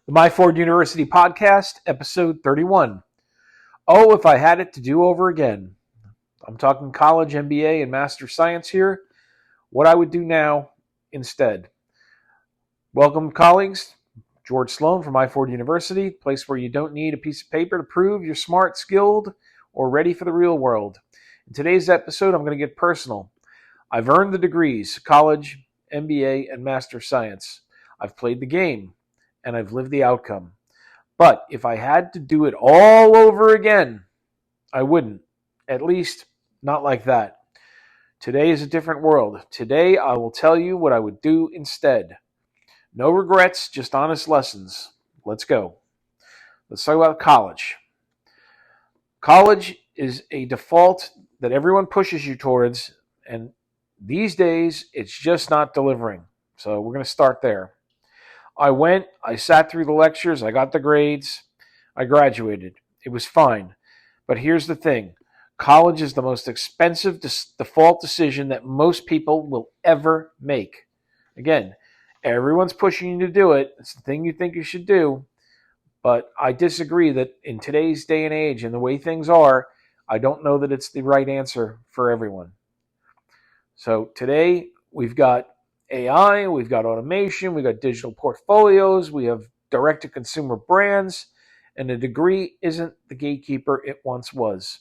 The My Ford University Podcast, episode 31. Oh, if I had it to do over again. I'm talking college, MBA, and Master Science here. What I would do now instead. Welcome, colleagues. George Sloan from My Ford University, place where you don't need a piece of paper to prove you're smart, skilled, or ready for the real world. In today's episode, I'm going to get personal. I've earned the degrees, college, MBA, and Master Science. I've played the game, and I've lived the outcome. But if I had to do it all over again, I wouldn't. At least, not like that. Today is a different world. Today, I will tell you what I would do instead. No regrets, just honest lessons. Let's go. Let's talk about college. College is a default that everyone pushes you towards, and these days, it's just not delivering. So we're going to start there. I sat through the lectures, I got the grades, I graduated. It was fine. But here's the thing. College is the most expensive default decision that most people will ever make. Again, everyone's pushing you to do it. It's the thing you think you should do. But I disagree that in today's day and age and the way things are, I don't know that it's the right answer for everyone. So today we've got AI, we've got automation, we've got digital portfolios, we have direct-to-consumer brands, and a degree isn't the gatekeeper it once was.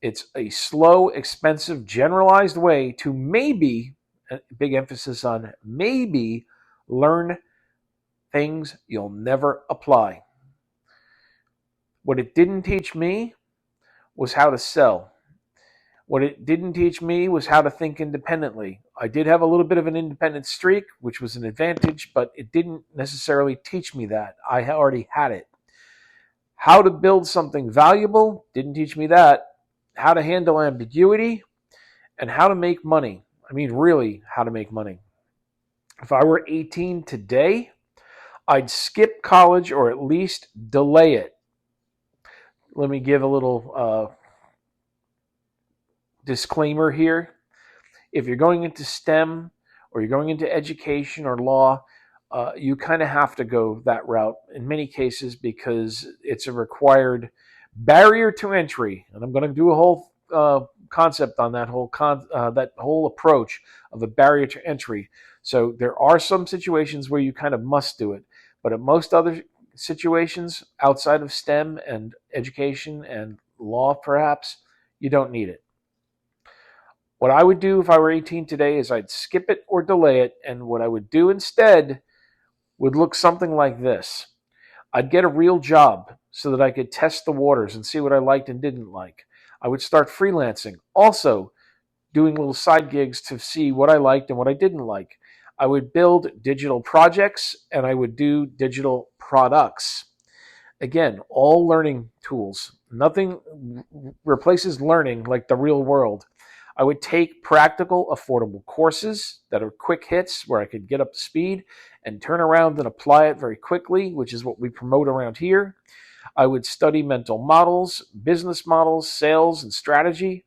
It's a slow, expensive, generalized way to maybe, a big emphasis on maybe, learn things you'll never apply. What it didn't teach me was how to sell. What it didn't teach me was how to think independently. I did have a little bit of an independent streak, which was an advantage, but it didn't necessarily teach me that. I already had it. How to build something valuable didn't teach me that. How to handle ambiguity and how to make money. I mean, really, how to make money. If I were 18 today, I'd skip college or at least delay it. Let me give a little disclaimer here. If you're going into STEM or you're going into education or law, you kind of have to go that route in many cases because it's a required barrier to entry. And I'm going to do a whole concept on that whole approach of a barrier to entry. So there are some situations where you kind of must do it, but at most other situations outside of STEM and education and law, perhaps, you don't need it. What I would do if I were 18 today is I'd skip it or delay it, and what I would do instead would look something like this. I'd get a real job so that I could test the waters and see what I liked and didn't like. I would start freelancing, also doing little side gigs to see what I liked and what I didn't like. I would build digital projects and I would do digital products. Again, all learning tools. Nothing replaces learning like the real world. I would take practical, affordable courses that are quick hits where I could get up to speed and turn around and apply it very quickly, which is what we promote around here. I would study mental models, business models, sales, and strategy.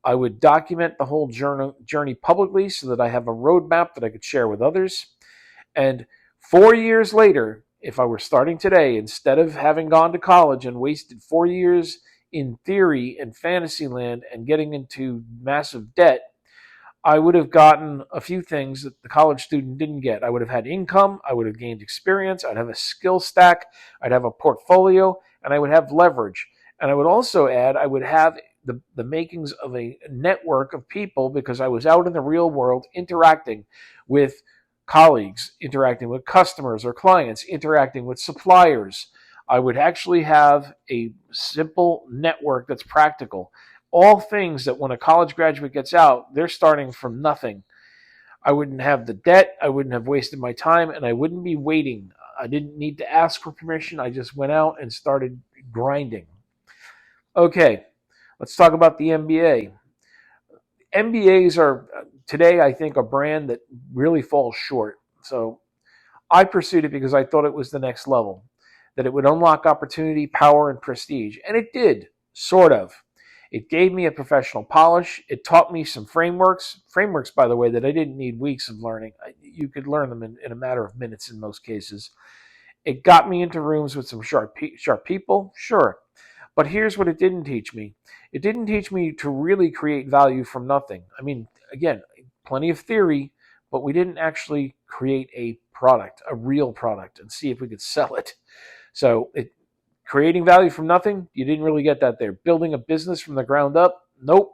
I would document the whole journey publicly so that I have a roadmap that I could share with others. And 4 years later, if I were starting today, instead of having gone to college and wasted 4 years in theory and fantasy land and getting into massive debt, I would have gotten a few things that the college student didn't get. I would have had income, I would have gained experience, I'd have a skill stack, I'd have a portfolio, and I would have leverage. And I would also add, I would have the makings of a network of people because I was out in the real world interacting with colleagues, interacting with customers or clients, interacting with suppliers. I would actually have a simple network that's practical. All things that when a college graduate gets out, they're starting from nothing. I wouldn't have the debt, I wouldn't have wasted my time, and I wouldn't be waiting. I didn't need to ask for permission. I just went out and started grinding. Okay, let's talk about the MBA. MBAs are today, I think, a brand that really falls short. So I pursued it because I thought it was the next level, that it would unlock opportunity, power, and prestige. And it did, sort of. It gave me a professional polish. It taught me some frameworks. Frameworks, by the way, that I didn't need weeks of learning. You could learn them in a matter of minutes in most cases. It got me into rooms with some sharp people, sure. But here's what it didn't teach me. It didn't teach me to really create value from nothing. I mean, again, plenty of theory, but we didn't actually create a product, a real product, and see if we could sell it. So creating value from nothing, you didn't really get that there. Building a business from the ground up, nope.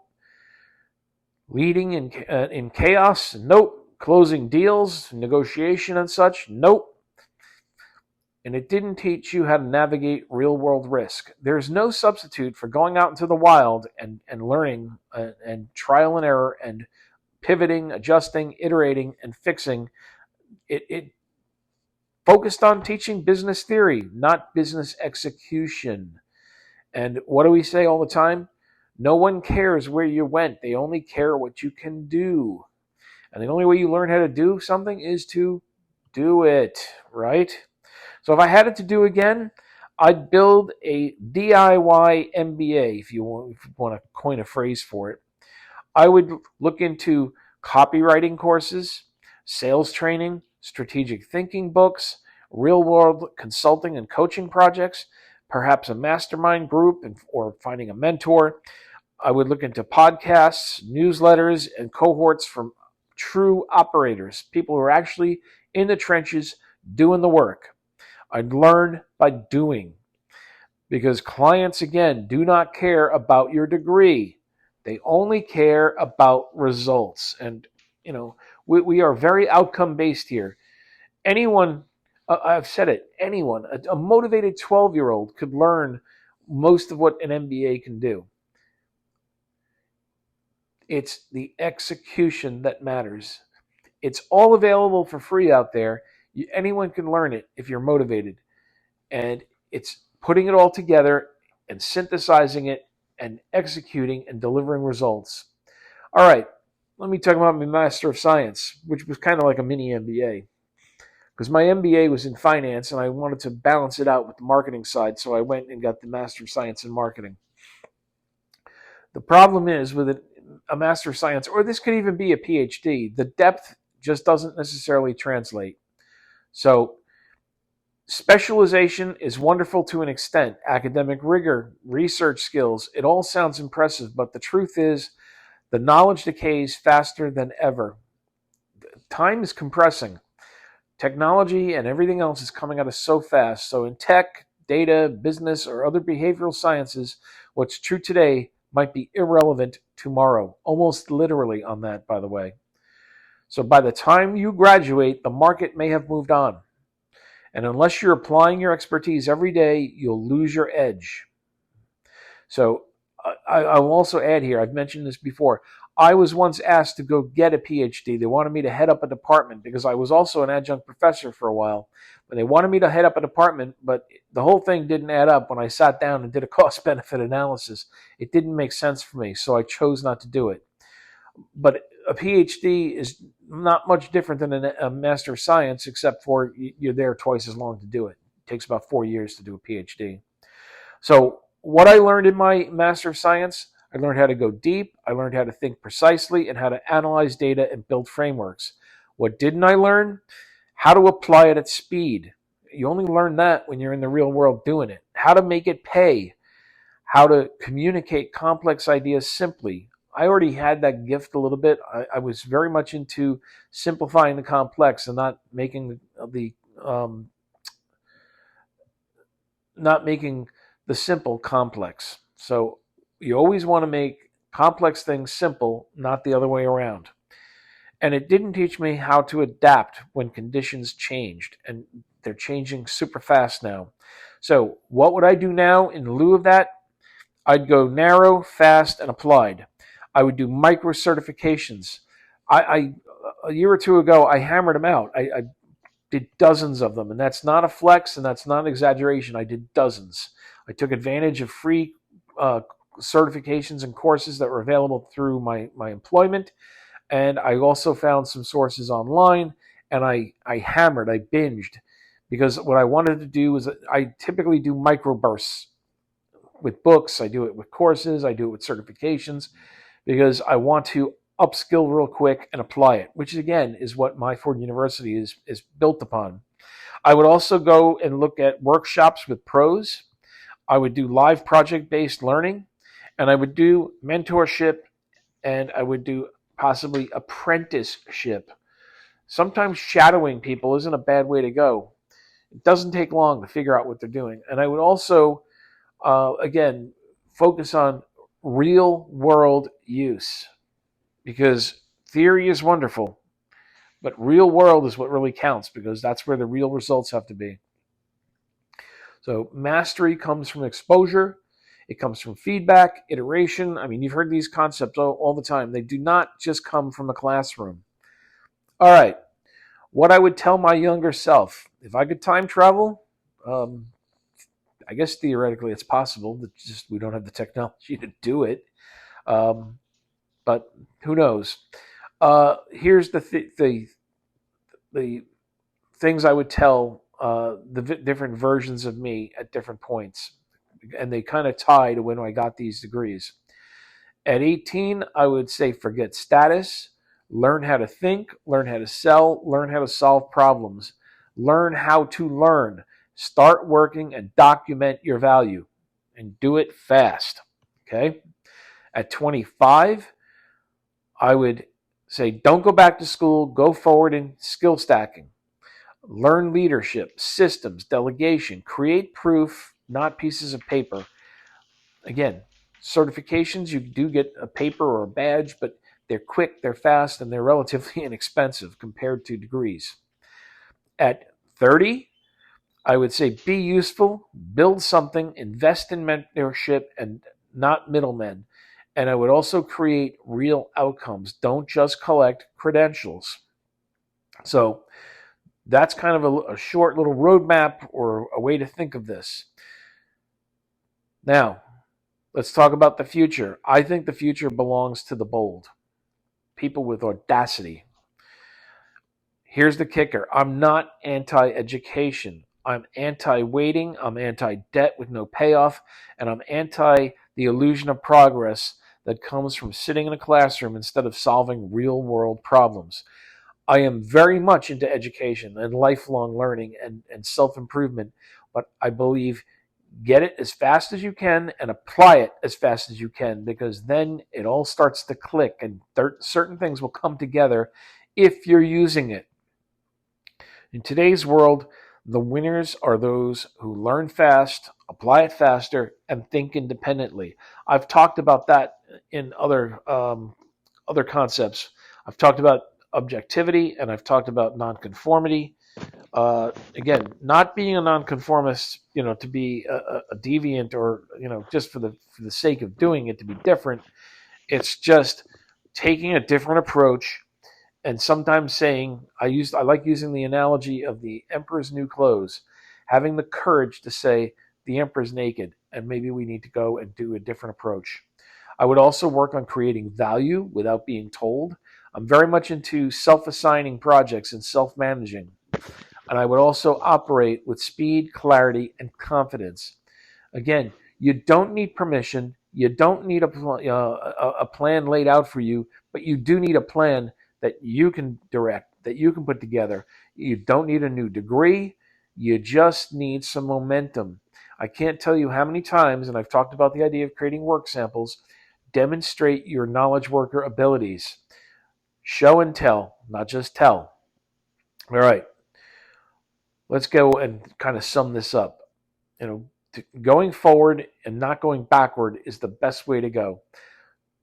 Leading in chaos, nope. Closing deals, negotiation and such, nope. And it didn't teach you how to navigate real-world risk. There's no substitute for going out into the wild and learning and trial and error and pivoting, adjusting, iterating, and fixing. It focused on teaching business theory, not business execution. And what do we say all the time? No one cares where you went. They only care what you can do. And the only way you learn how to do something is to do it, right? So if I had it to do again, I'd build a DIY MBA, if you want to coin a phrase for it. I would look into copywriting courses, sales training, strategic thinking books, real-world consulting and coaching projects, perhaps a mastermind group or finding a mentor. I would look into podcasts, newsletters, and cohorts from true operators, people who are actually in the trenches doing the work. I'd learn by doing, because clients, again, do not care about your degree. They only care about results. And, we are very outcome-based here. Anyone, I've said it, anyone, a motivated 12-year-old could learn most of what an MBA can do. It's the execution that matters. It's all available for free out there. Anyone can learn it if you're motivated. And it's putting it all together and synthesizing it and executing and delivering results. All right, let me talk about my Master of Science, which was kind of like a mini MBA. Because my MBA was in finance and I wanted to balance it out with the marketing side, so I went and got the Master of Science in Marketing. The problem is with a Master of Science, or this could even be a PhD, the depth just doesn't necessarily translate. So specialization is wonderful to an extent. Academic rigor, research skills, it all sounds impressive, but the truth is the knowledge decays faster than ever. Time is compressing. Technology and everything else is coming at us so fast. So in tech, data, business, or other behavioral sciences, what's true today might be irrelevant tomorrow. Almost literally on that, by the way. So by the time you graduate, the market may have moved on. And unless you're applying your expertise every day, you'll lose your edge. So I will also add here, I've mentioned this before, I was once asked to go get a PhD. They wanted me to head up a department because I was also an adjunct professor for a while. But they wanted me to head up a department, but the whole thing didn't add up when I sat down and did a cost-benefit analysis. It didn't make sense for me, so I chose not to do it. But a PhD is not much different than a Master of Science, except for you're there twice as long to do it. It takes about 4 years to do a PhD. So what I learned in my Master of Science, I learned how to go deep, I learned how to think precisely, and how to analyze data and build frameworks. What didn't I learn? How to apply it at speed. You only learn that when you're in the real world doing it. How to make it pay. How to communicate complex ideas simply. I already had that gift a little bit. I was very much into simplifying the complex and not making the simple complex. So you always want to make complex things simple, not the other way around. And it didn't teach me how to adapt when conditions changed, and they're changing super fast now. So what would I do now in lieu of that? I'd go narrow, fast, and applied. I would do micro certifications. A year or two ago, I hammered them out. I did dozens of them, and that's not a flex, and that's not an exaggeration. I did dozens. I took advantage of free certifications and courses that were available through my employment, and I also found some sources online, and I hammered, I binged, because what I wanted to do was I typically do microbursts with books, I do it with courses, I do it with certifications, because I want to upskill real quick and apply it, which again is what Myford University is built upon. I would also go and look at workshops with pros. I would do live project-based learning, and I would do mentorship, and I would do possibly apprenticeship. Sometimes shadowing people isn't a bad way to go. It doesn't take long to figure out what they're doing. And I would also, again, focus on real world use, because theory is wonderful, but real world is what really counts, because that's where the real results have to be. So mastery comes from exposure. It comes from feedback, iteration. I mean, you've heard these concepts all the time. They do not just come from the classroom. All right. What I would tell my younger self, if I could time travel, I guess theoretically it's possible. It's just we don't have the technology to do it. But who knows? Here's the things I would tell the different versions of me at different points, and they kind of tie to when I got these degrees. At 18, I would say forget status, learn how to think, learn how to sell, learn how to solve problems, learn how to learn, start working and document your value, and do it fast. Okay? At 25, I would say don't go back to school, go forward in skill stacking. Learn leadership, systems, delegation, create proof, not pieces of paper. Again, certifications, you do get a paper or a badge, but they're quick, they're fast, and they're relatively inexpensive compared to degrees. At 30, I would say be useful, build something, invest in mentorship and not middlemen. And I would also create real outcomes. Don't just collect credentials. So that's kind of a short little roadmap or a way to think of this. Now, let's talk about the future. I think the future belongs to the bold, people with audacity. Here's the kicker. I'm not anti-education. I'm anti-waiting. I'm anti-debt with no payoff. And I'm anti the illusion of progress that comes from sitting in a classroom instead of solving real-world problems. I am very much into education and lifelong learning and self-improvement, but I believe get it as fast as you can and apply it as fast as you can, because then it all starts to click and certain things will come together if you're using it. In today's world, the winners are those who learn fast, apply it faster, and think independently. I've talked about that in other concepts. I've talked about objectivity and I've talked about nonconformity. Again, not being a nonconformist, to be a deviant or just for the sake of doing it to be different. It's just taking a different approach, and sometimes saying I like using the analogy of the emperor's new clothes, having the courage to say the emperor's naked, and maybe we need to go and do a different approach. I would also work on creating value without being told. I'm very much into self-assigning projects and self-managing. And I would also operate with speed, clarity, and confidence. Again, you don't need permission. You don't need a plan laid out for you, but you do need a plan that you can direct, that you can put together. You don't need a new degree. You just need some momentum. I can't tell you how many times, and I've talked about the idea of creating work samples, demonstrate your knowledge worker abilities. Show and tell, not just tell. All right. Let's go and kind of sum this up. Going forward and not going backward is the best way to go.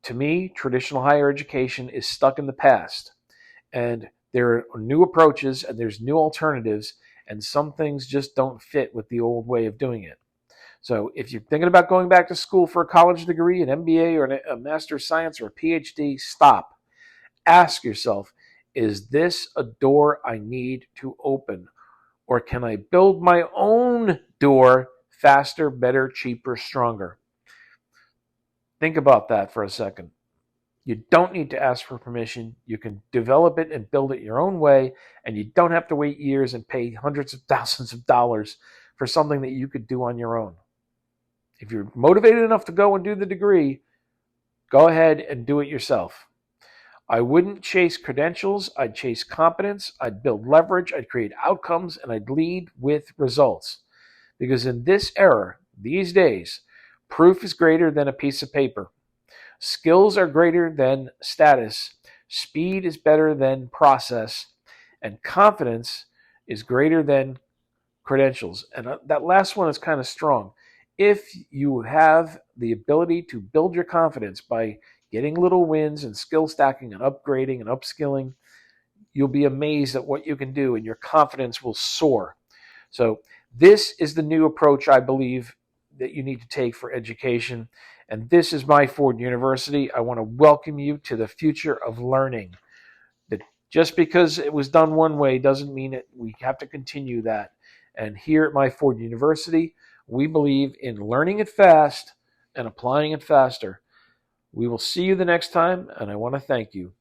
To me, traditional higher education is stuck in the past, and there are new approaches and there's new alternatives, and some things just don't fit with the old way of doing it. So if you're thinking about going back to school for a college degree, an MBA or a Master of Science or a PhD, stop. Ask yourself, is this a door I need to open? Or can I build my own door faster, better, cheaper, stronger? Think about that for a second. You don't need to ask for permission. You can develop it and build it your own way, and you don't have to wait years and pay hundreds of thousands of dollars for something that you could do on your own. If you're motivated enough to go and do the degree, go ahead and do it yourself. I wouldn't chase credentials. I'd chase competence. I'd build leverage. I'd create outcomes, and I'd lead with results. Because in this era, these days, proof is greater than a piece of paper. Skills are greater than status. Speed is better than process. And confidence is greater than credentials. And that last one is kind of strong. If you have the ability to build your confidence by getting little wins and skill stacking and upgrading and upskilling, you'll be amazed at what you can do and your confidence will soar. So this is the new approach I believe that you need to take for education. And this is my Ford University. I want to welcome you to the future of learning. That just because it was done one way doesn't mean that we have to continue that. And here at my Ford University, we believe in learning it fast and applying it faster. We will see you the next time, and I want to thank you.